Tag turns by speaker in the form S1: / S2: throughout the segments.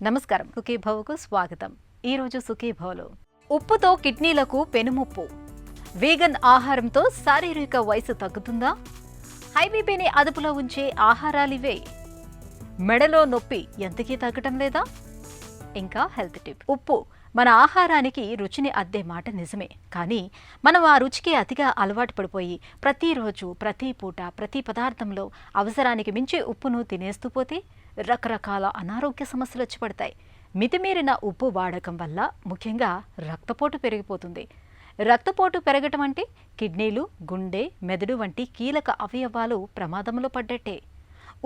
S1: నమస్కారం, సుఖీభవకు స్వాగతం. ఈరోజు సుఖీభవలో ఉప్పుతో కిడ్నీలకు పెనుముప్పు, వీగన్ ఆహారంతో శారీరక వయసు తగ్గుతుందా, హై బీపీని అదుపులో ఉంచే ఆహారాలివే, మెడలో నొప్పి ఎంతకీ తగ్గటం లేదా, ఇంకా హెల్త్ టిప్. ఉప్పు మన ఆహారానికి రుచిని అద్దే మాట నిజమే, కానీ మనం ఆ రుచికి అతిగా అలవాటు పడిపోయి ప్రతిరోజు ప్రతి పూట ప్రతి పదార్థంలో అవసరానికి మించి ఉప్పును తినేస్తూ పోతే రకరకాల అనారోగ్య సమస్యలు వచ్చి పడతాయి. మితిమీరిన ఉప్పు వాడకం వల్ల ముఖ్యంగా రక్తపోటు పెరిగిపోతుంది. రక్తపోటు పెరగటం అంటే కిడ్నీలు, గుండె, మెదడు వంటి కీలక అవయవాలు ప్రమాదంలో పడ్డట్టే.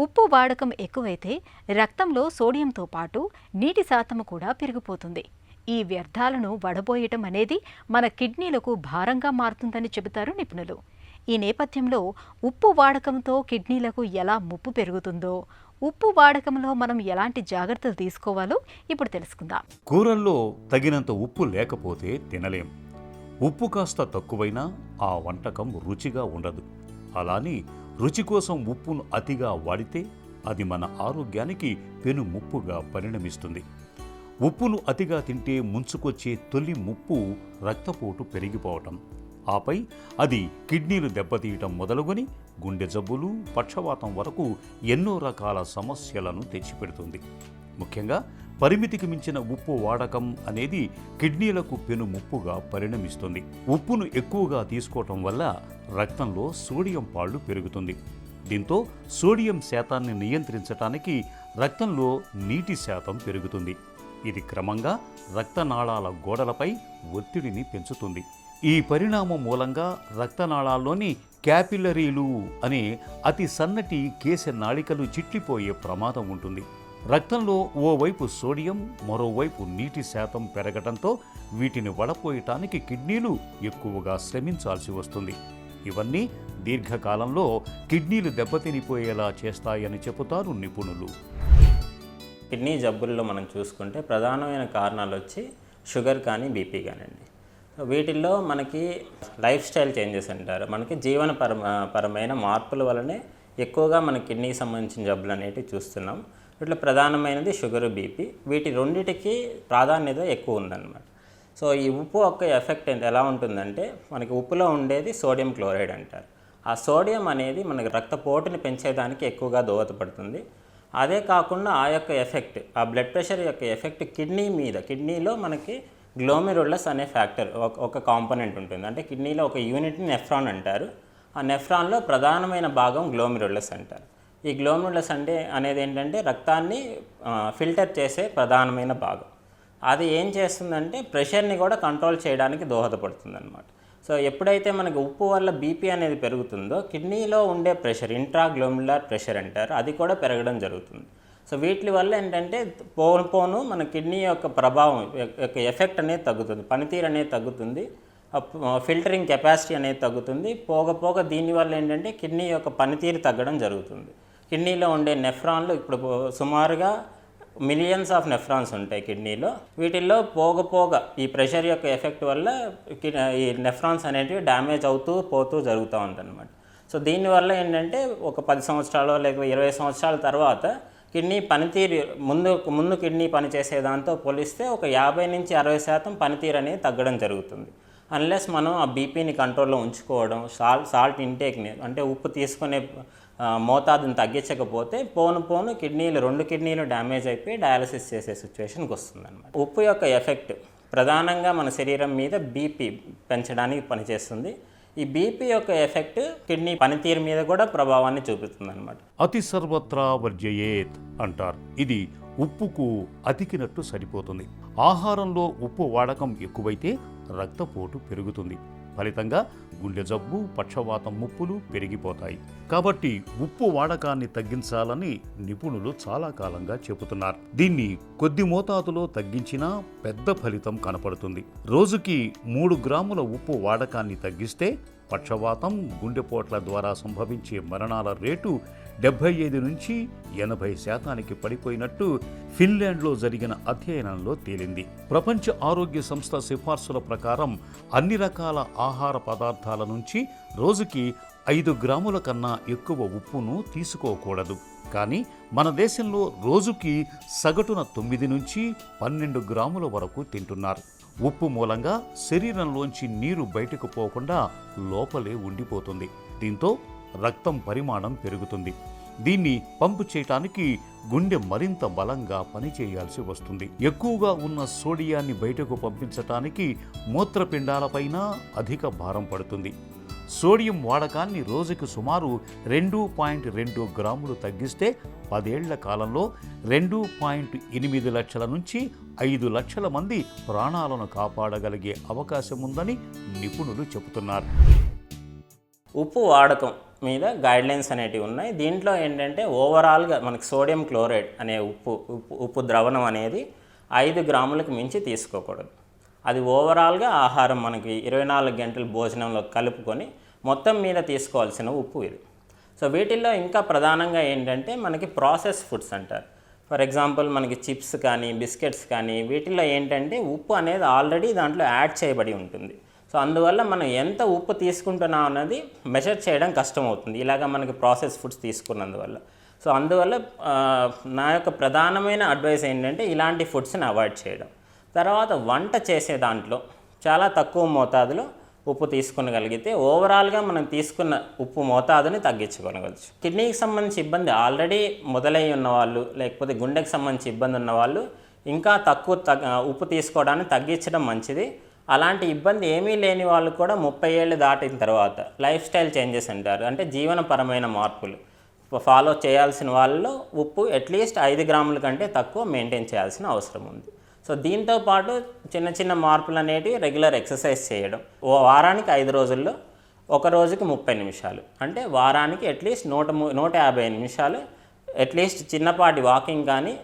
S1: ఉప్పు వాడకం ఎక్కువైతే రక్తంలో సోడియంతో పాటు నీటి శాతం కూడా పెరిగిపోతుంది. ఈ వ్యర్థాలను వడబోయటం అనేది మన కిడ్నీలకు భారంగా మారుతుందని చెబుతారు నిపుణులు. ఈ నేపథ్యంలో ఉప్పు వాడకంతో కిడ్నీలకు ఎలా ముప్పు పెరుగుతుందో, ఉప్పు వాడకంలో మనం ఎలాంటి జాగ్రత్తలు తీసుకోవాలో ఇప్పుడు తెలుసుకుందాం.
S2: కూరల్లో తగినంత ఉప్పు లేకపోతే తినలేం. ఉప్పు కాస్త తక్కువైనా ఆ వంటకం రుచిగా ఉండదు. అలాని రుచి కోసం ఉప్పును అతిగా వాడితే అది మన ఆరోగ్యానికి పెను ముప్పుగా పరిణమిస్తుంది. ఉప్పును అతిగా తింటే ముంచుకొచ్చే తొలి ముప్పు రక్తపోటు పెరిగిపోవటం, ఆపై అది కిడ్నీలు దెబ్బతీయటం మొదలుకొని గుండె జబ్బులు, పక్షవాతం వరకు ఎన్నో రకాల సమస్యలను తెచ్చిపెడుతుంది. ముఖ్యంగా పరిమితికి మించిన ఉప్పు వాడకం అనేది కిడ్నీలకు పెను ముప్పుగా పరిణమిస్తుంది. ఉప్పును ఎక్కువగా తీసుకోవటం వల్ల రక్తంలో సోడియం పాళ్ళు పెరుగుతుంది. దీంతో సోడియం శాతాన్ని నియంత్రించటానికి రక్తంలో నీటి శాతం పెరుగుతుంది. ఇది క్రమంగా రక్తనాళాల గోడలపై ఒత్తిడిని పెంచుతుంది. ఈ పరిణామం మూలంగా రక్తనాళాల్లోని క్యాపిలరీలు అనే అతి సన్నటి కేశ నాళికలు చిట్లిపోయే ప్రమాదం ఉంటుంది. రక్తంలో ఓవైపు సోడియం, మరోవైపు నీటి శాతం పెరగటంతో వీటిని వడపోయటానికి కిడ్నీలు ఎక్కువగా శ్రమించాల్సి వస్తుంది. ఇవన్నీ దీర్ఘకాలంలో కిడ్నీలు దెబ్బతినిపోయేలా చేస్తాయని చెబుతారు నిపుణులు.
S3: కిడ్నీ జబ్బుల్లో మనం చూసుకుంటే ప్రధానమైన కారణాలు వచ్చి షుగర్ కానీ బీపీ కానివ్వండి. వీటిల్లో మనకి లైఫ్ స్టైల్ చేంజెస్ అంటారు. మనకి పరమైన మార్పుల వల్లనే ఎక్కువగా మన కిడ్నీకి సంబంధించిన జబ్బులు అనేటివి చూస్తున్నాం. వీటిలో ప్రధానమైనది షుగర్, బీపీ. వీటి రెండిటికి ప్రాధాన్యత ఎక్కువ ఉందన్నమాట. సో ఈ ఉప్పు యొక్క ఎఫెక్ట్ ఎలా ఉంటుందంటే, మనకి ఉప్పులో ఉండేది సోడియం క్లోరైడ్ అంటారు. ఆ సోడియం అనేది మనకి రక్తపోటుని పెంచేదానికి ఎక్కువగా దోహదపడుతుంది. అదే కాకుండా ఆ యొక్క ఎఫెక్ట్, ఆ బ్లడ్ ప్రెషర్ యొక్క ఎఫెక్ట్ కిడ్నీలో మనకి గ్లోమెరులస్ అనే ఫ్యాక్టర్ ఒక కాంపోనెంట్ ఉంటుంది. అంటే కిడ్నీలో ఒక యూనిట్ని నెఫ్రాన్ అంటారు. ఆ నెఫ్రాన్లో ప్రధానమైన భాగం గ్లోమెరులస్ అంటారు. ఈ గ్లోమెరులస్ అనేది ఏంటంటే రక్తాన్ని ఫిల్టర్ చేసే ప్రధానమైన భాగం. అది ఏం చేస్తుందంటే ప్రెషర్ని కూడా కంట్రోల్ చేయడానికి దోహదపడుతుంది అన్నమాట. సో ఎప్పుడైతే మనకి ఉప్పు వల్ల బీపీ అనేది పెరుగుతుందో కిడ్నీలో ఉండే ప్రెషర్, ఇంట్రాగ్లోమ్యులర్ ప్రెషర్ అంటారు, అది కూడా పెరగడం జరుగుతుంది. సో వీటి వల్ల ఏంటంటే పోను మన కిడ్నీ యొక్క ప్రభావం యొక్క ఎఫెక్ట్ అనేది తగ్గుతుంది, పనితీరు అనేది తగ్గుతుంది, ఫిల్టరింగ్ కెపాసిటీ అనేది తగ్గుతుంది. పోగ దీనివల్ల ఏంటంటే కిడ్నీ యొక్క పనితీరు తగ్గడం జరుగుతుంది. కిడ్నీలో ఉండే నెఫ్రాన్లు ఇప్పుడు సుమారుగా మిలియన్స్ ఆఫ్ నెఫ్రాన్స్ ఉంటాయి కిడ్నీలో. వీటిల్లో పోగ ఈ ప్రెషర్ యొక్క ఎఫెక్ట్ వల్ల ఈ నెఫ్రాన్స్ అనేటివి డ్యామేజ్ పోతూ జరుగుతూ ఉందన్నమాట. సో దీనివల్ల ఏంటంటే ఒక 10 సంవత్సరాలు లేక 20 సంవత్సరాల తర్వాత కిడ్నీ పనితీరు ముందు కిడ్నీ పనిచేసే దాంతో పోలిస్తే ఒక 50-60% పనితీరు అనేది తగ్గడం జరుగుతుంది. అన్లెస్ మనం ఆ బీపీని కంట్రోల్లో ఉంచుకోవడం, సాల్ట్ ఇంటేక్ని అంటే ఉప్పు తీసుకునే మోతాదుని తగ్గించకపోతే పోను 2 కిడ్నీలు డ్యామేజ్ అయిపోయి డయాలసిస్ చేసే సిచ్యువేషన్కి వస్తుంది అనమాట. ఉప్పు యొక్క ఎఫెక్ట్ ప్రధానంగా మన శరీరం మీద బీపీ పెంచడానికి పనిచేస్తుంది. ఈ బీపీ యొక్క ఎఫెక్ట్ కిడ్నీ పనితీరు మీద కూడా ప్రభావాన్ని చూపుతుంది అనమాట.
S2: అతి సర్వత్రా వర్జయేత్ అంటారు. ఇది ఉప్పుకు అతికినట్టు సరిపోతుంది. ఆహారంలో ఉప్పు వాడకం ఎక్కువైతే రక్తపోటు పెరుగుతుంది. ఫలితంగా గుండె జబ్బు, పక్షవాతం ముప్పులు పెరిగిపోతాయి. కాబట్టి ఉప్పు వాడకాన్ని తగ్గించాలని నిపుణులు చాలా కాలంగా చెబుతున్నారు. దీన్ని కొద్ది మోతాదులో తగ్గించినా పెద్ద ఫలితం కనపడుతుంది. రోజుకి 3 గ్రాముల ఉప్పు వాడకాన్ని తగ్గిస్తే పక్షవాతం, గుండెపోట్ల ద్వారా సంభవించే మరణాల రేటు 75-80% పడిపోయినట్టు ఫిన్లాండ్లో జరిగిన అధ్యయనంలో తేలింది. ప్రపంచ ఆరోగ్య సంస్థ సిఫార్సుల ప్రకారం అన్ని రకాల ఆహార పదార్థాల నుంచి రోజుకి 5 గ్రాముల కన్నా ఎక్కువ ఉప్పును తీసుకోకూడదు. కానీ మన దేశంలో రోజుకి సగటున 9 నుంచి 12 గ్రాముల వరకు తింటున్నారు. ఉప్పు మూలంగా శరీరంలోంచి నీరు బయటకు పోకుండా లోపలే ఉండిపోతుంది. దీంతో రక్తం పరిమాణం పెరుగుతుంది. దీన్ని పంపు చేయటానికి గుండె మరింత బలంగా పనిచేయాల్సి వస్తుంది. ఎక్కువగా ఉన్న సోడియాన్ని బయటకు పంపించటానికి మూత్రపిండాలపైన అధిక భారం పడుతుంది. సోడియం వాడకాన్ని రోజుకి సుమారు 2.2 గ్రాములు తగ్గిస్తే 10 ఏళ్ల కాలంలో 2.8 లక్షల నుంచి 5 లక్షల మంది ప్రాణాలను కాపాడగలిగే అవకాశం ఉందని నిపుణులు చెబుతున్నారు.
S3: ఉప్పు వాడకం మీద గైడ్లైన్స్ అనేటివి ఉన్నాయి. దీంట్లో ఏంటంటే ఓవరాల్గా మనకి సోడియం క్లోరైడ్ అనే ఉప్పు ద్రవణం అనేది 5 గ్రాములకు మించి తీసుకోకూడదు. అది ఓవరాల్గా ఆహారం మనకి 24 గంటల భోజనంలో కలుపుకొని మొత్తం మీద తీసుకోవాల్సిన ఉప్పు ఇది. సో వీటిల్లో ఇంకా ప్రధానంగా ఏంటంటే మనకి ప్రాసెస్ ఫుడ్స్ అంటారు. ఫర్ ఎగ్జాంపుల్ మనకి చిప్స్ కానీ బిస్కెట్స్ కానీ వీటిల్లో ఏంటంటే ఉప్పు అనేది ఆల్రెడీ దాంట్లో యాడ్ చేయబడి ఉంటుంది. సో అందువల్ల మనం ఎంత ఉప్పు తీసుకుంటున్నాం అన్నది మెజర్ చేయడం కష్టమవుతుంది ఇలాగ మనకి ప్రాసెస్ ఫుడ్స్ తీసుకున్నందువల్ల. సో అందువల్ల నా యొక్క ప్రధానమైన అడ్వైస్ ఏంటంటే ఇలాంటి ఫుడ్స్ని అవాయిడ్ చేయడం. తర్వాత వంట చేసే దాంట్లో చాలా తక్కువ మోతాదులో ఉప్పు తీసుకునగలిగితే ఓవరాల్గా మనం తీసుకున్న ఉప్పు మోతాదుని తగ్గించుకోగలవచ్చు. కిడ్నీకి సంబంధించి ఇబ్బంది ఆల్రెడీ మొదలై ఉన్నవాళ్ళు లేకపోతే గుండెకి సంబంధించి ఇబ్బంది ఉన్నవాళ్ళు ఇంకా ఉప్పు తీసుకోవడాన్ని తగ్గించడం మంచిది. అలాంటి ఇబ్బంది ఏమీ లేని వాళ్ళు కూడా 30 ఏళ్ళు దాటిన తర్వాత లైఫ్ స్టైల్ చేంజెస్ అంటారు, అంటే జీవనపరమైన మార్పులు ఫాలో చేయాల్సిన వాళ్ళలో ఉప్పు అట్లీస్ట్ 5 గ్రాముల కంటే తక్కువ మెయింటైన్ చేయాల్సిన అవసరం ఉంది. సో దీంతో పాటు చిన్న చిన్న మార్పులు అనేటివి రెగ్యులర్ ఎక్సర్సైజ్ చేయడం. వారానికి 5 రోజుల్లో ఒక రోజుకి 30 నిమిషాలు, అంటే వారానికి అట్లీస్ట్ 150 నిమిషాలు అట్లీస్ట్ చిన్నపాటి వాకింగ్ కానీ,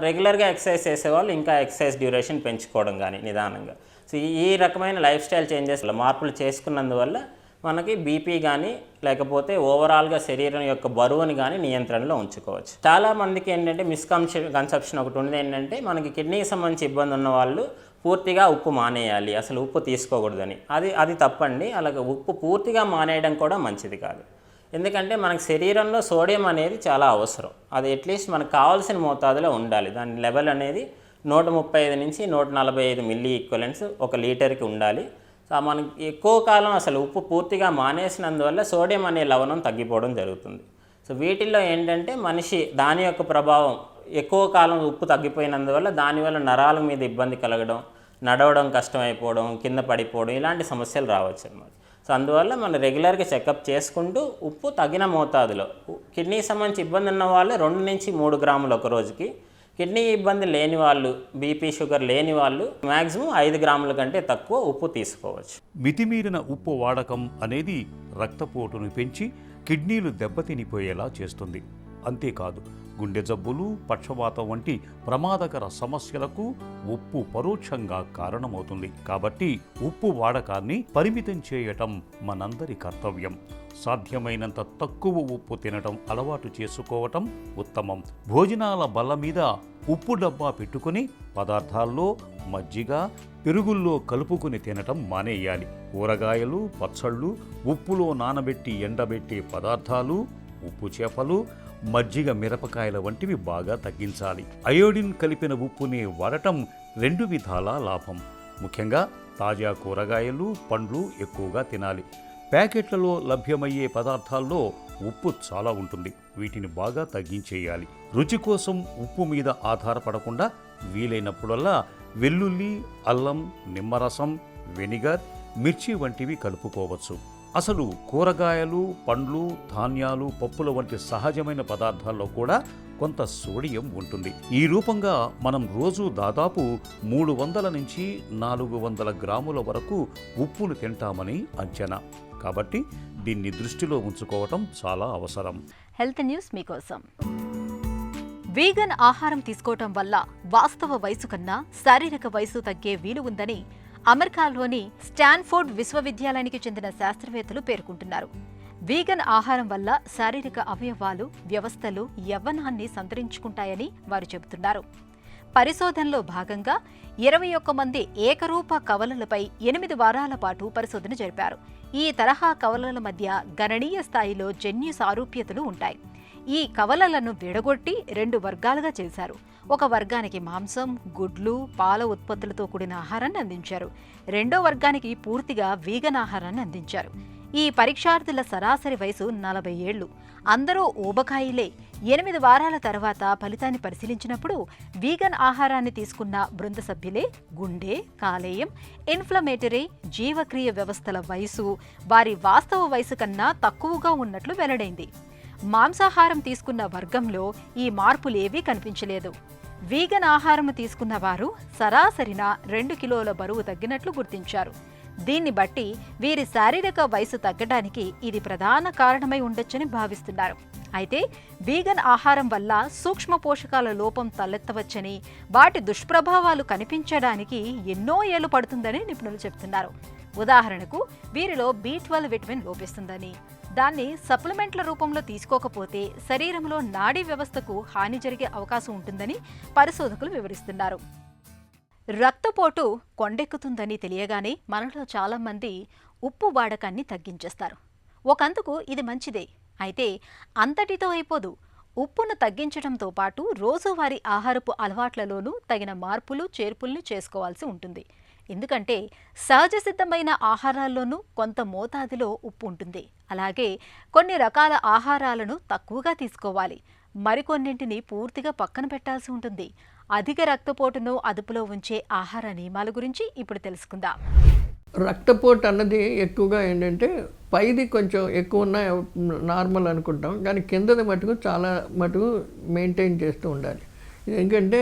S3: రెగ్యులర్గా ఎక్సర్సైజ్ చేసేవాళ్ళు ఇంకా ఎక్సర్సైజ్ డ్యూరేషన్ పెంచుకోవడం కానీ నిదానంగా. సో ఈ రకమైన లైఫ్ స్టైల్ చేంజెస్ మార్పులు చేసుకున్నందువల్ల మనకి బీపీ కానీ లేకపోతే ఓవరాల్గా శరీరం యొక్క బరువుని కానీ నియంత్రణలో ఉంచుకోవచ్చు. చాలామందికి ఏంటంటే మిస్కన్సెప్షన్ ఒకటి ఉంది, ఏంటంటే మనకి కిడ్నీకి సంబంధించి ఇబ్బంది ఉన్న వాళ్ళు పూర్తిగా ఉప్పు మానేయాలి, అసలు ఉప్పు తీసుకోకూడదని. అది తప్పండి. అలాగే ఉప్పు పూర్తిగా మానేయడం కూడా మంచిది కాదు. ఎందుకంటే మనకి శరీరంలో సోడియం అనేది చాలా అవసరం. అది అట్లీస్ట్ మనకు కావాల్సిన మోతాదులో ఉండాలి. దాని లెవెల్ అనేది 135 నుంచి 145 మిల్లీ ఈక్వలెంట్స్ 1 లీటర్కి ఉండాలి. సో మనకి ఎక్కువ కాలం అసలు ఉప్పు పూర్తిగా మానేసినందువల్ల సోడియం అనే లవణం తగ్గిపోవడం జరుగుతుంది. సో వీటిల్లో ఏంటంటే మనిషి దాని యొక్క ప్రభావం ఎక్కువ కాలం ఉప్పు తగ్గిపోయినందువల్ల దానివల్ల నరాల మీద ఇబ్బంది కలగడం, నడవడం కష్టమైపోవడం, కింద పడిపోవడం ఇలాంటి సమస్యలు రావచ్చు అన్నమాట. సో అందువల్ల మనం రెగ్యులర్గా చెకప్ చేసుకుంటూ ఉప్పు తగిన మోతాదులో, కిడ్నీ సంబంధించి ఇబ్బంది ఉన్న వాళ్ళు 2 నుంచి 3 గ్రాములు ఒక రోజుకి, కిడ్నీ ఇబ్బంది లేని వాళ్ళు, బీపీ షుగర్ లేని వాళ్ళు మ్యాక్సిమం 5 గ్రాముల కంటే తక్కువ ఉప్పు తీసుకోవచ్చు.
S2: మితిమీరిన ఉప్పు వాడకం అనేది రక్తపోటును పెంచి కిడ్నీలు దెబ్బతినిపోయేలా చేస్తుంది. అంతేకాదు, గుండె జబ్బులు, పక్షవాతం వంటి ప్రమాదకర సమస్యలకు ఉప్పు పరోక్షంగా కారణమవుతుంది. కాబట్టి ఉప్పు వాడకాన్ని పరిమితం చేయటం మనందరి కర్తవ్యం. సాధ్యమైనంత తక్కువ ఉప్పు తినటం అలవాటు చేసుకోవటం ఉత్తమం. భోజనాల బల్ల మీద ఉప్పు డబ్బా పెట్టుకుని పదార్థాల్లో మజ్జిగ, పెరుగుల్లో కలుపుకుని తినటం మానేయాలి. కూరగాయలు, పచ్చళ్ళు, ఉప్పులో నానబెట్టి ఎండబెట్టే పదార్థాలు, ఉప్పు చేపలు, మజ్జిగ, మిరపకాయల వంటివి బాగా తగ్గించాలి. అయోడిన్ కలిపిన ఉప్పుని వాడటం 2 విధాలా లాభం. ముఖ్యంగా తాజా కూరగాయలు, పండ్లు ఎక్కువగా తినాలి. ప్యాకెట్లలో లభ్యమయ్యే పదార్థాల్లో ఉప్పు చాలా ఉంటుంది. వీటిని బాగా తగ్గించేయాలి. రుచి కోసం ఉప్పు మీద ఆధారపడకుండా వీలైనప్పుడల్లా వెల్లుల్లి, అల్లం, నిమ్మరసం, వెనిగర్, మిర్చి వంటివి కలుపుకోవచ్చు. అసలు కూరగాయలు, పండ్లు, ధాన్యాలు, పప్పుల వంటి సహజమైన పదార్థాల్లో కూడా కొంత సోడియం ఉంటుంది. ఈ రూపంగా మనం రోజు దాదాపు 300 నుంచి 400 గ్రాముల వరకు ఉప్పును తింటామని అంచనా. కాబట్టి దీన్ని దృష్టిలో ఉంచుకోవటం చాలా అవసరం.
S1: హెల్త్ న్యూస్ మీకోసం. వీగన్ ఆహారం తీసుకోవటం వల్ల వాస్తవ వయసు కన్నా శారీరక వయసు తగ్గే వీలు ఉందని అమెరికాలోని స్టాన్ఫోర్డ్ విశ్వవిద్యాలయానికి చెందిన శాస్త్రవేత్తలు పేర్కొంటున్నారు. వీగన్ ఆహారం వల్ల శారీరక అవయవాలు, వ్యవస్థలు యవ్వనాన్ని సంతరించుకుంటాయని వారు చెబుతున్నారు. పరిశోధనలో భాగంగా 21 మంది ఏకరూప కవలలపై 8 వారాల పాటు పరిశోధన జరిపారు. ఈ తరహా కవలల మధ్య గణనీయ స్థాయిలో జన్యు సారూప్యతలు ఉంటాయి. ఈ కవలలను విడగొట్టి 2 వర్గాలుగా చేశారు. ఒక వర్గానికి మాంసం, గుడ్లు, పాల ఉత్పత్తులతో కూడిన ఆహారాన్ని అందించారు. రెండో వర్గానికి పూర్తిగా వీగన్ ఆహారాన్ని అందించారు. ఈ పరీక్షార్థుల సరాసరి వయసు 40 ఏళ్లు. అందరూ ఊబకాయిలే. 8 వారాల తర్వాత ఫలితాన్ని పరిశీలించినప్పుడు వీగన్ ఆహారాన్ని తీసుకున్న బృంద సభ్యులే గుండె, కాలేయం, ఇన్ఫ్లమేటరీ, జీవక్రియ వ్యవస్థల వయసు వారి వాస్తవ వయసు కన్నా తక్కువగా ఉన్నట్లు వెల్లడైంది. మాంసాహారం తీసుకున్న వర్గంలో ఈ మార్పులేవీ కనిపించలేదు. వీగన్ ఆహారం తీసుకున్న వారు సరాసరిన 2 కిలోల బరువు తగ్గినట్లు గుర్తించారు. దీన్ని బట్టి వీరి శారీరక వయసు తగ్గడానికి ఇది ప్రధాన కారణమై ఉండొచ్చని భావిస్తున్నారు. అయితే వీగన్ ఆహారం వల్ల సూక్ష్మ పోషకాల లోపం తలెత్తవచ్చని, వాటి దుష్ప్రభావాలు కనిపించడానికి ఎన్నో ఏళ్లు పడుతుందని నిపుణులు చెబుతున్నారు. ఉదాహరణకు వీరిలో B12 విటమిన్ లోపిస్తుందని, దాన్ని సప్లిమెంట్ల రూపంలో తీసుకోకపోతే శరీరంలో నాడీ వ్యవస్థకు హాని జరిగే అవకాశం ఉంటుందని పరిశోధకులు వివరిస్తున్నారు. రక్తపోటు కొండెక్కుతుందని తెలియగానే మనలో చాలా మంది ఉప్పు వాడకాన్ని తగ్గించేస్తారు. ఒకందుకు ఇది మంచిదే. అయితే అంతటితో అయిపోదు. ఉప్పును తగ్గించడంతో పాటు రోజువారీ ఆహారపు అలవాట్లలోనూ తగిన మార్పులు చేర్పుల్ని చేసుకోవాల్సి ఉంటుంది. ఎందుకంటే సహజ సిద్ధమైన ఆహారాల్లోనూ కొంత మోతాదులో ఉప్పు ఉంటుంది. అలాగే కొన్ని రకాల ఆహారాలను తక్కువగా తీసుకోవాలి. మరికొన్నింటిని పూర్తిగా పక్కన పెట్టాల్సి ఉంటుంది. అధిక రక్తపోటును అదుపులో ఉంచే ఆహార నియమాల గురించి ఇప్పుడు తెలుసుకుందాం.
S4: రక్తపోటు అన్నది ఎక్కువగా ఏంటంటే పైది కొంచెం ఎక్కువ ఉన్న నార్మల్ అనుకుంటాం, కానీ కిందది మటుకు చాలా మటుకు మెయింటైన్ చేస్తూ ఉండాలి. ఎందుకంటే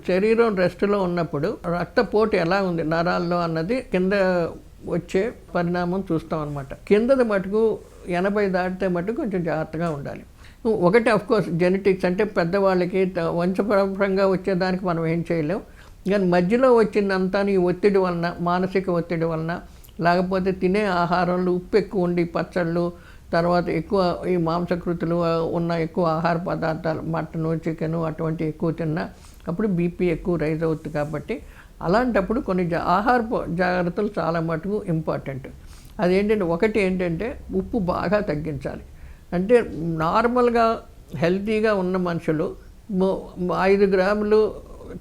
S4: శరీరం రెస్ట్లో ఉన్నప్పుడు రక్తపోటు ఎలా ఉంది నరాల్లో అన్నది కింద వచ్చే పరిణామం చూస్తాం అనమాట. కిందది మటుకు 80 దాటితే మటుకు కొంచెం జాగ్రత్తగా ఉండాలి. ఒకటి అఫ్కోర్స్ జెనెటిక్స్, అంటే పెద్దవాళ్ళకి వంశపరంపరంగా వచ్చేదానికి మనం ఏం చేయలేం. కానీ మధ్యలో వచ్చిందంతా ఈ ఒత్తిడి వలన, మానసిక ఒత్తిడి వలన, లేకపోతే తినే ఆహారంలో ఉప్పు ఎక్కువ ఉండి పచ్చళ్ళు, తర్వాత ఎక్కువ ఈ మాంసకృతులు ఉన్న ఎక్కువ ఆహార పదార్థాలు, మటను, చికెను అటువంటి ఎక్కువ తిన్నా అప్పుడు బీపీ ఎక్కువ రైజ్ అవుతుంది. కాబట్టి అలాంటప్పుడు కొన్ని ఆహార జాగ్రత్తలు చాలా మటుకు ఇంపార్టెంట్. అదేంటంటే ఒకటి ఏంటంటే ఉప్పు బాగా తగ్గించాలి. అంటే నార్మల్గా హెల్తీగా ఉన్న మనుషులు 5 గ్రాములు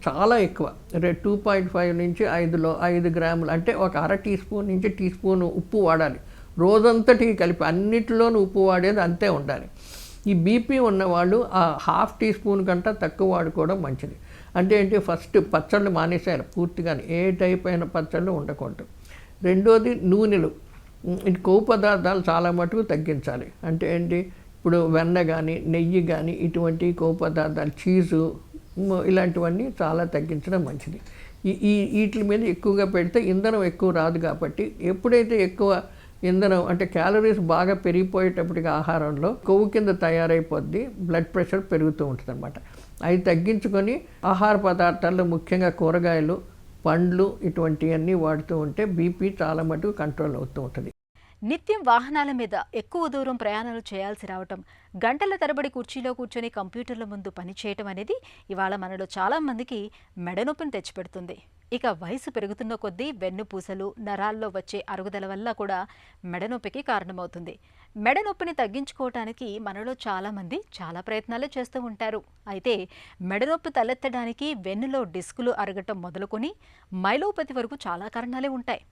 S4: చాలా ఎక్కువ, 2.5 నుంచి 5 గ్రాములు, అంటే ఒక అర టీ స్పూన్ నుంచి టీ స్పూన్ ఉప్పు వాడాలి. రోజంతటికి కలిపి అన్నిటిలోనూ ఉప్పు వాడేది అంతే ఉండాలి. ఈ బీపీ ఉన్నవాళ్ళు ఆ ½ టీ స్పూన్ కంటే తక్కువ వాడుకోవడం మంచిది. అంటే ఏంటి, ఫస్ట్ పచ్చళ్ళు మానేశారు పూర్తిగా, ఏ టైప్ అయిన పచ్చళ్ళు ఉండకూడదు. రెండోది నూనెలు, కొవ్వు పదార్థాలు చాలా మటుకు తగ్గించాలి. అంటే ఏంటి, ఇప్పుడు వెన్న కానీ నెయ్యి కానీ ఇటువంటి కొవ్వు పదార్థాలు, చీజు ఇలాంటివన్నీ చాలా తగ్గించడం మంచిది. వీటి మీద ఎక్కువగా పెడితే ఇంధనం ఎక్కువ రాదు. కాబట్టి ఎప్పుడైతే ఎక్కువ ఇంధనం అంటే క్యాలరీస్ బాగా పెరిగిపోయేటప్పటికి ఆహారంలో కొవ్వు కింద తయారైపోద్ది, బ్లడ్ ప్రెషర్ పెరుగుతూ ఉంటుంది అన్నమాట. అవి తగ్గించుకొని ఆహార పదార్థాల్లో ముఖ్యంగా కూరగాయలు, పండ్లు ఇటువంటివన్నీ వాడుతూ ఉంటే బీపీ చాలా మటుకు కంట్రోల్ అవుతూ ఉంటుంది.
S1: నిత్యం వాహనాల మీద ఎక్కువ దూరం ప్రయాణాలు చేయాల్సి రావటం, గంటల తరబడి కుర్చీలో కూర్చొని కంప్యూటర్ల ముందు పనిచేయటం అనేది ఇవాళ మనలో చాలా మందికి మెడనొప్పిని తెచ్చిపెడుతుంది. ఇక వయసు పెరుగుతున్న కొద్దీ వెన్నుపూసలు, నరాల్లో వచ్చే అరుగుదల వల్ల కూడా మెడనొప్పికి కారణమవుతుంది. మెడనొప్పిని తగ్గించుకోవటానికి మనలో చాలామంది చాలా ప్రయత్నాలు చేస్తూ ఉంటారు. అయితే మెడనొప్పి తలెత్తడానికి వెన్నులో డిస్కులు అరగటం మొదలుకొని మైలోపతి వరకు చాలా కారణాలే ఉంటాయి.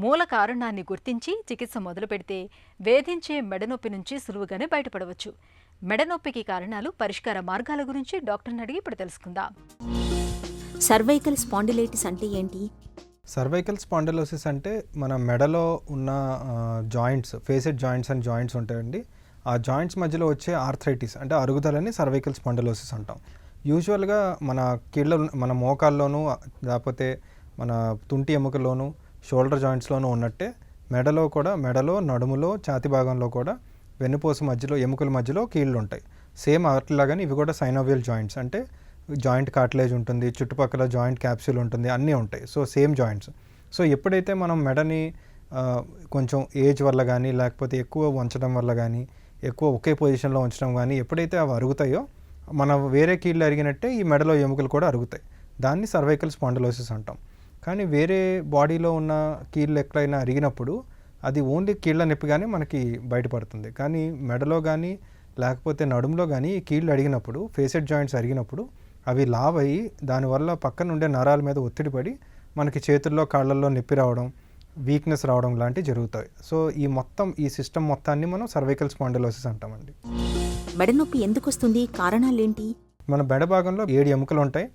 S1: మూల కారణాన్ని గుర్తించి చికిత్స మొదలు పెడితే వేధించే మెడనొప్పి నుంచి సులువుగానే బయటపడవచ్చు. మెడనొప్పికి కారణాలు, పరిష్కార మార్గాల గురించి డాక్టర్ని అడిగి ఇప్పుడు తెలుసుకుందాం.
S5: సర్వైకల్ స్పాండిలైటిస్ అంటే ఏంటి?
S6: సర్వైకల్ స్పాండిలోసిస్ అంటే మన మెడలో ఉన్న joints, facet joints and joints ఉంటాయండి. ఆ జాయింట్స్ మధ్యలో వచ్చే ఆర్థరైటిస్ అంటే అరుగుదలని సర్వైకల్ స్పాండిలోసిస్ అంటాం. యూజువల్గా మన కీళ్ళ, మన మోకాల్లోనూ లేకపోతే మన తుంటి ఎముకలోనూ షోల్డర్ జాయింట్స్లోనూ ఉన్నట్టే మెడలో, నడుములో, ఛాతి భాగంలో కూడా వెన్నుపూస మధ్యలో, ఎముకల మధ్యలో కీళ్ళు ఉంటాయి. సేమ్ అట్లాగానే ఇవి కూడా సైనోవియల్ జాయింట్స్, అంటే జాయింట్ కార్టిలేజ్ ఉంటుంది, చుట్టుపక్కల జాయింట్ క్యాప్సూల్ ఉంటుంది, అన్నీ ఉంటాయి. So same joints. సో ఎప్పుడైతే మనం మెడని కొంచెం ఏజ్ వల్ల కానీ, లేకపోతే ఎక్కువ వంచడం వల్ల కానీ, ఎక్కువ ఒకే పొజిషన్లో ఉంచడం కానీ, ఎప్పుడైతే అవి అరుగుతాయో మన వేరే కీళ్ళు అరిగినట్టే ఈ మెడలో ఎముకలు కూడా అరుగుతాయి. దాన్ని సర్వైకల్ స్పాండిలోసిస్ అంటాం. కానీ వేరే బాడీలో ఉన్న కీళ్ళు ఎక్కడైనా అరిగినప్పుడు అది ఓన్లీ కీళ్ళ నొప్పిగానే మనకి బయటపడుతుంది. కానీ మెడలో కానీ లేకపోతే నడుములో కానీ ఈ కీళ్ళు అడిగినప్పుడు ఫేసెడ్ జాయింట్స్ అరిగినప్పుడు అవి లావ్ అయ్యి దానివల్ల పక్కన ఉండే నరాల మీద ఒత్తిడి పడి మనకి చేతుల్లో కాళ్ళల్లో నొప్పి రావడం, వీక్నెస్ రావడం లాంటివి జరుగుతాయి. సో ఈ సిస్టమ్ మొత్తాన్ని మనం సర్వైకల్ స్పాండిలోసిస్ అంటామండి.
S5: మెడ నొప్పి ఎందుకు వస్తుంది? కారణాలేంటి?
S6: మన మెడ భాగంలో 7 ఎముకలు ఉంటాయి.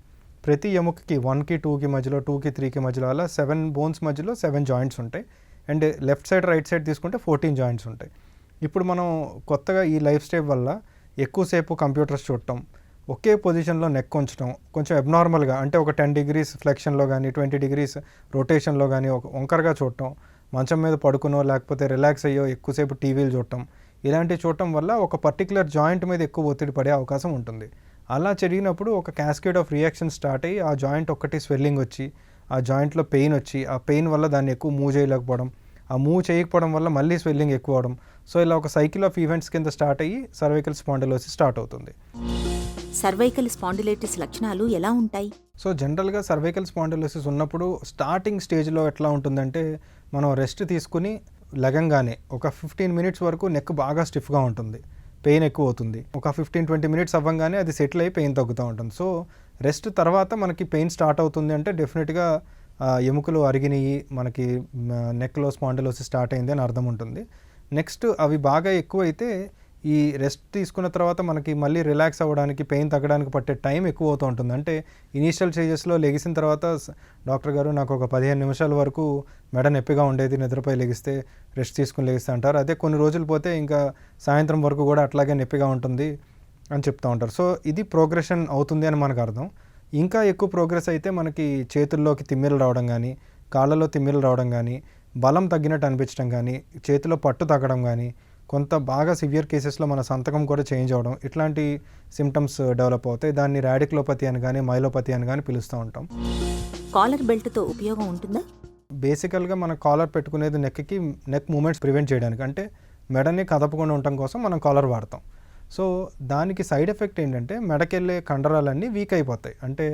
S6: ప్రతి ఎముకకి 1కి 2కి మధ్యలో, 2కి 3కి మధ్యలో అలా 7 బోన్స్ మధ్యలో 7 జాయింట్స్ ఉంటాయి. And left side right side తీసుకుంటే 14 జాయింట్స్ ఉంటాయి. ఇప్పుడు మనం కొత్తగా ఈ లైఫ్ స్టైల్ వల్ల ఎక్కువసేపు కంప్యూటర్స్ చూడటం, ఒకే పొజిషన్లో నెక్ ఉంచడం, కొంచెం అబ్నార్మల్గా అంటే ఒక 10 degrees ఫ్లెక్షన్లో కానీ 20 degrees రొటేషన్లో కానీ ఒక వంకరగా చూడటం, మంచం మీద పడుకునో లేకపోతే రిలాక్స్ అయ్యో ఎక్కువసేపు టీవీలు చూడటం, ఇలాంటివి చూడటం వల్ల ఒక పర్టికులర్ జాయింట్ మీద ఎక్కువ ఒత్తిడి పడే అవకాశం ఉంటుంది. అలా జరిగినప్పుడు ఒక క్యాస్కేడ్ ఆఫ్ రియాక్షన్ స్టార్ట్ అయ్యి ఆ జాయింట్ ఒక్కటి స్వెల్లింగ్ వచ్చి, ఆ జాయింట్లో పెయిన్ వచ్చి, ఆ పెయిన్ వల్ల దాన్ని ఎక్కువ మూవ్ చేయలేకపోవడం, ఆ మూవ్ చేయకపోవడం వల్ల మళ్ళీ స్వెల్లింగ్ ఎక్కువ అవడం. సో ఇలా ఒక సైకిల్ ఆఫ్ ఈవెంట్స్ కింద స్టార్ట్ అయ్యి సర్వైకల్ స్పాండిలోసిస్ స్టార్ట్ అవుతుంది.
S5: సర్వైకల్ స్పాండిలైటిస్ లక్షణాలు ఎలా ఉంటాయి?
S6: సో జనరల్గా సర్వైకల్ స్పాండిలోసిస్ ఉన్నప్పుడు స్టార్టింగ్ స్టేజ్లో ఎట్లా ఉంటుందంటే, మనం రెస్ట్ తీసుకుని లెగంగానే ఒక 15 minutes వరకు నెక్ బాగా స్టిఫ్గా ఉంటుంది, పెయిన్ ఎక్కువ అవుతుంది. ఒక 15-20 minutes అవ్వగానే అది సెటిల్ అయ్యి పెయిన్ తగ్గుతూ ఉంటుంది. సో రెస్ట్ తర్వాత మనకి పెయిన్ స్టార్ట్ అవుతుంది అంటే డెఫినెట్గా ఎముకలు అరిగినాయి, మనకి నెక్లో స్పాండిలోసిస్ స్టార్ట్ అయింది అని అర్థం ఉంటుంది. నెక్స్ట్ అవి బాగా ఎక్కువైతే ఈ రెస్ట్ తీసుకున్న తర్వాత మనకి మళ్ళీ రిలాక్స్ అవ్వడానికి, పెయిన్ తగ్గడానికి పట్టే టైం ఎక్కువ అవుతూ ఉంటుంది. అంటే ఇనీషియల్ స్టేజెస్లో లెగిసిన తర్వాత డాక్టర్ గారు నాకు ఒక 15 నిమిషాల వరకు మెడ నొప్పిగా ఉండేది, నిద్రపై లెగిస్తే రెస్ట్ తీసుకుని లెగిస్తే అంటారు. అదే కొన్ని రోజులు పోతే ఇంకా సాయంత్రం వరకు కూడా అట్లాగే నొప్పిగా ఉంటుంది అని చెప్తూ ఉంటారు. సో ఇది ప్రోగ్రెషన్ అవుతుంది అని మనకు అర్థం. ఇంకా ఎక్కువ ప్రోగ్రెస్ అయితే మనకి చేతుల్లోకి తిమ్మిరలు రావడం కానీ, కాళ్ళలో తిమ్మిరలు రావడం కానీ, బలం తగ్గినట్టు అనిపించడం కానీ, చేతిలో పట్టు తగ్గడం కానీ, కొంత బాగా సివియర్ కేసెస్లో మన సంతకం కూడా చేంజ్ అవ్వడం, ఇట్లాంటి సిమ్టమ్స్ డెవలప్ అవుతాయి. దాన్ని రాడిక్లోపతి అని కానీ మైలోపతి అని కానీ పిలుస్తూ ఉంటాం.
S5: కాలర్ బెల్ట్తో ఉపయోగం ఉంటుందా?
S6: బేసికల్గా మన కాలర్ పెట్టుకునేది నెక్ మూమెంట్స్ ప్రివెంట్ చేయడానికి, అంటే మెడని కదపకుండా ఉండటం కోసం మనం కాలర్ వాడతాం. సో దానికి సైడ్ ఎఫెక్ట్ ఏంటంటే మెడకెళ్ళే కండరాలన్నీ వీక్ అయిపోతాయి. అంటే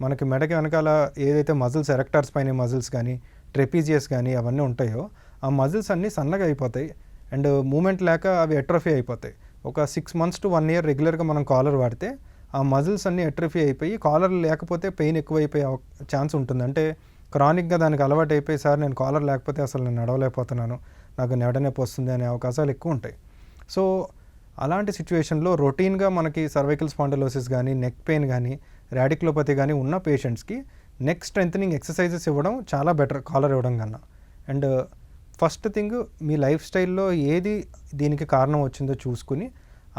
S6: మనకి మెడకి వెనకాల ఏదైతే మజిల్స్, ఎరెక్టార్స్ పైన మజిల్స్ కానీ, ట్రెపీజియస్ కానీ అవన్నీ ఉంటాయో ఆ మజిల్స్ అన్నీ సన్నగా అయిపోతాయి అండ్ మూమెంట్ లేక అవి ఎట్రోఫీ అయిపోతాయి. ఒక 6 months to 1 year రెగ్యులర్గా మనం కాలర్ వాడితే ఆ మజిల్స్ అన్నీ ఎట్రోఫీ అయిపోయి కాలర్ లేకపోతే పెయిన్ ఎక్కువైపోయే ఛాన్స్ ఉంటుంది. అంటే క్రానిక్గా దానికి అలవాటు అయిపోయి, సార్ నేను కాలర్ లేకపోతే అసలు నేను నడవలేకపోతున్నాను, నాకు మెడ నొప్పి వస్తుంది అనే అవకాశాలు ఎక్కువ ఉంటాయి. సో అలాంటి సిచ్యువేషన్లో రొటీన్గా మనకి సర్వైకల్ స్పాండిలోసిస్ కానీ, నెక్ పెయిన్ కానీ, రాడిక్లోపతి కానీ ఉన్న పేషెంట్స్కి నెక్ స్ట్రెంథనింగ్ ఎక్సర్సైజెస్ ఇవ్వడం చాలా బెటర్ కాలర్ ఇవ్వడం కన్నా. And first thing, me life స్టైల్లో ఏది దీనికి కారణం వచ్చిందో చూసుకుని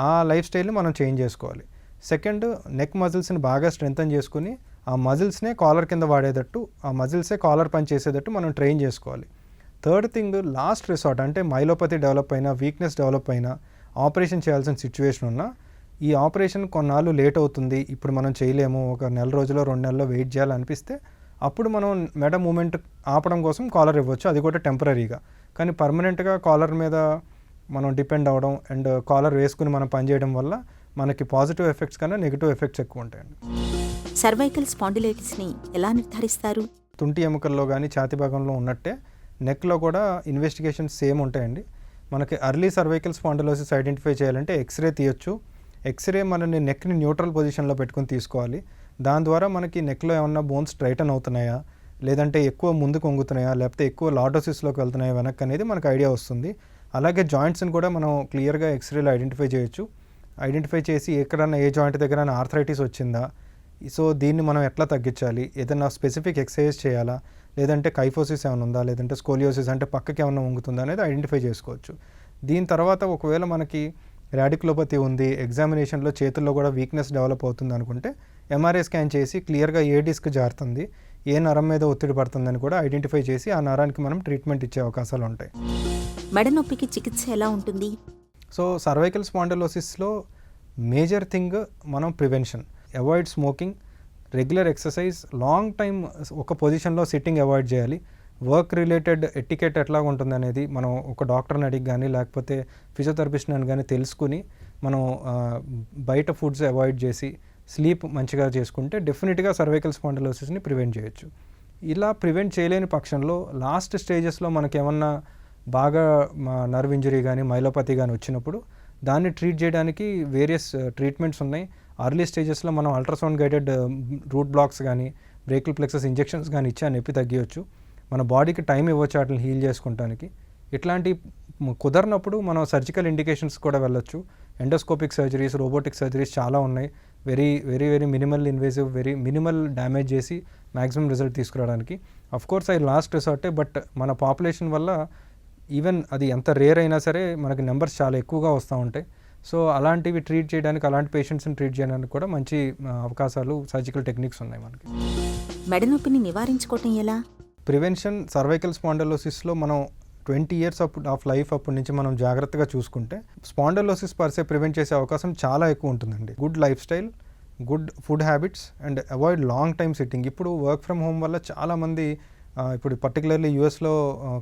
S6: ఆ లైఫ్ స్టైల్ని మనం చేంజ్ చేసుకోవాలి. సెకండ్, నెక్ మజిల్స్ని బాగా స్ట్రెంథన్ చేసుకుని ఆ మజిల్స్నే కాలర్ కింద వాడేటట్టు, ఆ మజిల్సే కాలర్ పని చేసేటట్టు మనం ట్రైన్ చేసుకోవాలి. థర్డ్ థింగ్, లాస్ట్ రిసార్ట్ అంటే మైలోపతి డెవలప్ అయినా, వీక్నెస్ డెవలప్ అయినా, ఆపరేషన్ చేయాల్సిన సిచ్యువేషన్ ఉన్నా, ఈ ఆపరేషన్ కొన్నాళ్ళు లేట్ అవుతుంది, ఇప్పుడు మనం చేయలేము, ఒక నెల రోజులో 2 నెలల్లో వెయిట్ చేయాలనిపిస్తే అప్పుడు మనం మెడ మూమెంట్ ఆపడం కోసం కాలర్ ఇవ్వచ్చు, అది కూడా టెంపరీగా. కానీ పర్మనెంట్గా కాలర్ మీద మనం డిపెండ్ అవ్వడం అండ్ కాలర్ వేసుకుని మనం పనిచేయడం వల్ల మనకి పాజిటివ్ ఎఫెక్ట్స్ కన్నా నెగిటివ్ ఎఫెక్ట్స్ ఎక్కువ ఉంటాయండి.
S5: సర్వైకల్ స్పాండిలైటిస్ని ఎలా నిర్ధారిస్తారు?
S6: తుంటి ఎముకల్లో కానీ ఛాతీ భాగంలో ఉన్నట్టే నెక్లో కూడా ఇన్వెస్టిగేషన్స్ సేమ్ ఉంటాయండి. మనకి అర్లీ సర్వైకల్ స్పాండిలోసిస్ ఐడెంటిఫై చేయాలంటే ఎక్స్రే తీయొచ్చు. ఎక్స్రే మనని నెక్ని న్యూట్రల్ పొజిషన్లో పెట్టుకుని తీసుకోవాలి. దాని ద్వారా మనకి నెక్లో ఏమన్నా బోన్స్ స్ట్రైటన్ అవుతున్నాయా, లేదంటే ఎక్కువ ముందుకు వంగుతున్నాయా, లేకపోతే ఎక్కువ లాటోసిస్లోకి వెళ్తున్నాయా వెనక్కి అనేది మనకు ఐడియా వస్తుంది. అలాగే జాయింట్స్ని కూడా మనం క్లియర్గా ఎక్స్రేలో ఐడెంటిఫై చేయొచ్చు. ఐడెంటిఫై చేసి ఎక్కడన్నా ఏ జాయింట్ దగ్గర ఆర్థరైటిస్ వచ్చిందా, సో దీన్ని మనం ఎట్లా తగ్గించాలి, ఏదైనా స్పెసిఫిక్ ఎక్సర్సైజ్ చేయాలా, లేదంటే కైఫోసిస్ ఏమైనా ఉందా, లేదంటే స్కోలియోసిస్ అంటే పక్కకి ఏమైనా వంగుతుందా అనేది ఐడెంటిఫై చేసుకోవచ్చు. దీని తర్వాత ఒకవేళ మనకి రాడిక్లోపతి ఉంది, ఎగ్జామినేషన్లో చేతుల్లో కూడా వీక్నెస్ డెవలప్ అవుతుంది అనుకుంటే ఎంఆర్ఐ స్కాన్ చేసి క్లియర్గా ఏ డిస్క్ జారుతుంది, ఏ నరం మీద ఒత్తిడి పడుతుందని కూడా ఐడెంటిఫై చేసి ఆ నరానికి మనం ట్రీట్మెంట్ ఇచ్చే అవకాశాలు ఉంటాయి.
S5: మెడ నొప్పికి చికిత్స ఎలా ఉంటుంది?
S6: సో సర్వైకల్ స్పాండిలోసిస్లో మేజర్ థింగ్ మనం prevention, avoid smoking, regular exercise, long time ఒక పొజిషన్లో సిట్టింగ్ అవాయిడ్ చేయాలి. వర్క్ రిలేటెడ్ ఎటికెట్ ఎట్లా ఉంటుంది అనేది మనం ఒక డాక్టర్ని అడిగి కానీ లేకపోతే ఫిజియోథెరపిస్ట్ని అని కానీ తెలుసుకుని మనం బయట ఫుడ్స్ అవాయిడ్ చేసి స్లీప్ మంచిగా చేసుకుంటే డెఫినెట్గా సర్వైకల్ స్పాండిలోసిస్ని ప్రివెంట్ చేయొచ్చు. ఇలా ప్రివెంట్ చేయలేని పక్షంలో లాస్ట్ స్టేజెస్లో మనకేమన్నా బాగా నర్వ్ ఇంజరీ కానీ మైలోపతి కానీ వచ్చినప్పుడు దాన్ని ట్రీట్ చేయడానికి వేరియస్ ట్రీట్మెంట్స్ ఉన్నాయి. అర్లీ స్టేజెస్లో మనం అల్ట్రాసౌండ్ గైడెడ్ రూట్ బ్లాక్స్ కానీ బ్రేకిల్ ప్లెక్సస్ ఇంజెక్షన్స్ కానీ ఇచ్చి ఆ నొప్పి తగ్గియచ్చు. మన బాడీకి టైం ఇవ్వచ్చు వాటిని హీల్ చేసుకోవడానికి. ఇట్లాంటి కుదరనప్పుడు మనం సర్జికల్ ఇండికేషన్స్ కూడా వెళ్ళొచ్చు. ఎండోస్కోపిక్ సర్జరీస్, రోబోటిక్ సర్జరీస్ చాలా ఉన్నాయి. Very very very minimal invasive, very minimal damage చేసి మ్యాక్సిమం రిజల్ట్ తీసుకురావడానికి. అఫ్ కోర్స్ అది లాస్ట్ రిసార్టే, బట్ మన పాపులేషన్ వల్ల ఈవెన్ అది ఎంత రేర్ అయినా సరే మనకి నెంబర్స్ చాలా ఎక్కువగా వస్తూ ఉంటాయి. సో అలాంటివి ట్రీట్ చేయడానికి, అలాంటి పేషెంట్స్ని ట్రీట్ చేయడానికి కూడా మంచి అవకాశాలు, సర్జికల్ టెక్నిక్స్ ఉన్నాయి మనకి.
S5: మెడ నొప్పిని నివారించుకోవటం ఎలా?
S6: ప్రివెన్షన్ సర్వైకల్ స్పాండలోసిస్లో మనం 20 years ఆఫ్ లైఫ్ అప్పటి నుంచి మనం జాగ్రత్తగా చూసుకుంటే స్పాండలోసిస్ పర్సే ప్రివెంట్ చేసే అవకాశం చాలా ఎక్కువ ఉంటుందండి. Good life style, good food habits and avoid long time sitting. ఇప్పుడు వర్క్ ఫ్రమ్ హోమ్ వల్ల చాలామంది, ఇప్పుడు పర్టికులర్లీ యూఎస్లో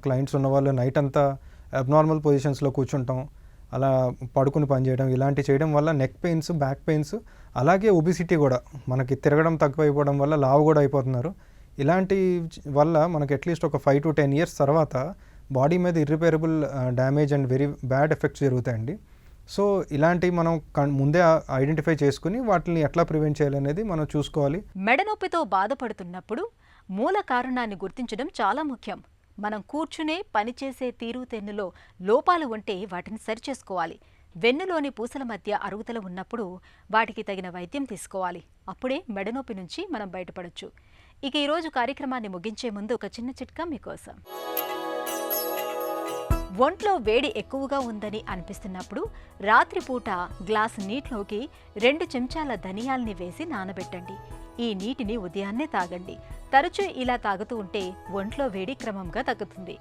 S6: క్లయింట్స్ ఉన్న వాళ్ళు నైట్ అంతా అబ్నార్మల్ పొజిషన్స్లో కూర్చుంటాం, అలా పడుకుని పనిచేయడం, ఇలాంటి చేయడం వల్ల నెక్ పెయిన్స్, బ్యాక్ పెయిన్స్, అలాగే ఒబిసిటీ కూడా, మనకి తిరగడం తక్కువైపోవడం వల్ల లావు కూడా అయిపోతున్నారు. ఇలాంటి వల్ల మనకి అట్లీస్ట్ ఒక 5 to 10 years తర్వాత బాడీ మీద irreparable damage and very bad effects జరుగుతాయండి. సో ఇలాంటివి మనం ముందే ఐడెంటిఫై చేసుకుని వాటిని ఎట్లా ప్రివెంట్ చేయాలనేది మనం చూసుకోవాలి.
S1: మెడనొప్పితో బాధపడుతున్నప్పుడు మూల కారణాన్ని గుర్తించడం చాలా ముఖ్యం. మనం కూర్చునే పనిచేసే తీరుతెన్నులో లోపాలు ఉంటే వాటిని సరిచేసుకోవాలి. వెన్నులోని పూసల మధ్య అరుగుదల ఉన్నప్పుడు వాటికి తగిన వైద్యం తీసుకోవాలి. అప్పుడే మెడనొప్పి నుంచి మనం బయటపడొచ్చు. ఇక ఈరోజు కార్యక్రమాన్ని ముగించే ముందు ఒక చిన్న చిట్కా మీకోసం. ఒంట్లో వేడి ఎక్కువగా ఉందని అనిపిస్తున్నప్పుడు రాత్రిపూట గ్లాసు నీటిలోకి 2 చెంచాల ధనియాల్ని వేసి నానబెట్టండి. ఈ నీటిని ఉదయాన్నే తాగండి. తరచూ ఇలా తాగుతూ ఉంటే ఒంట్లో వేడి క్రమంగా తగ్గుతుంది.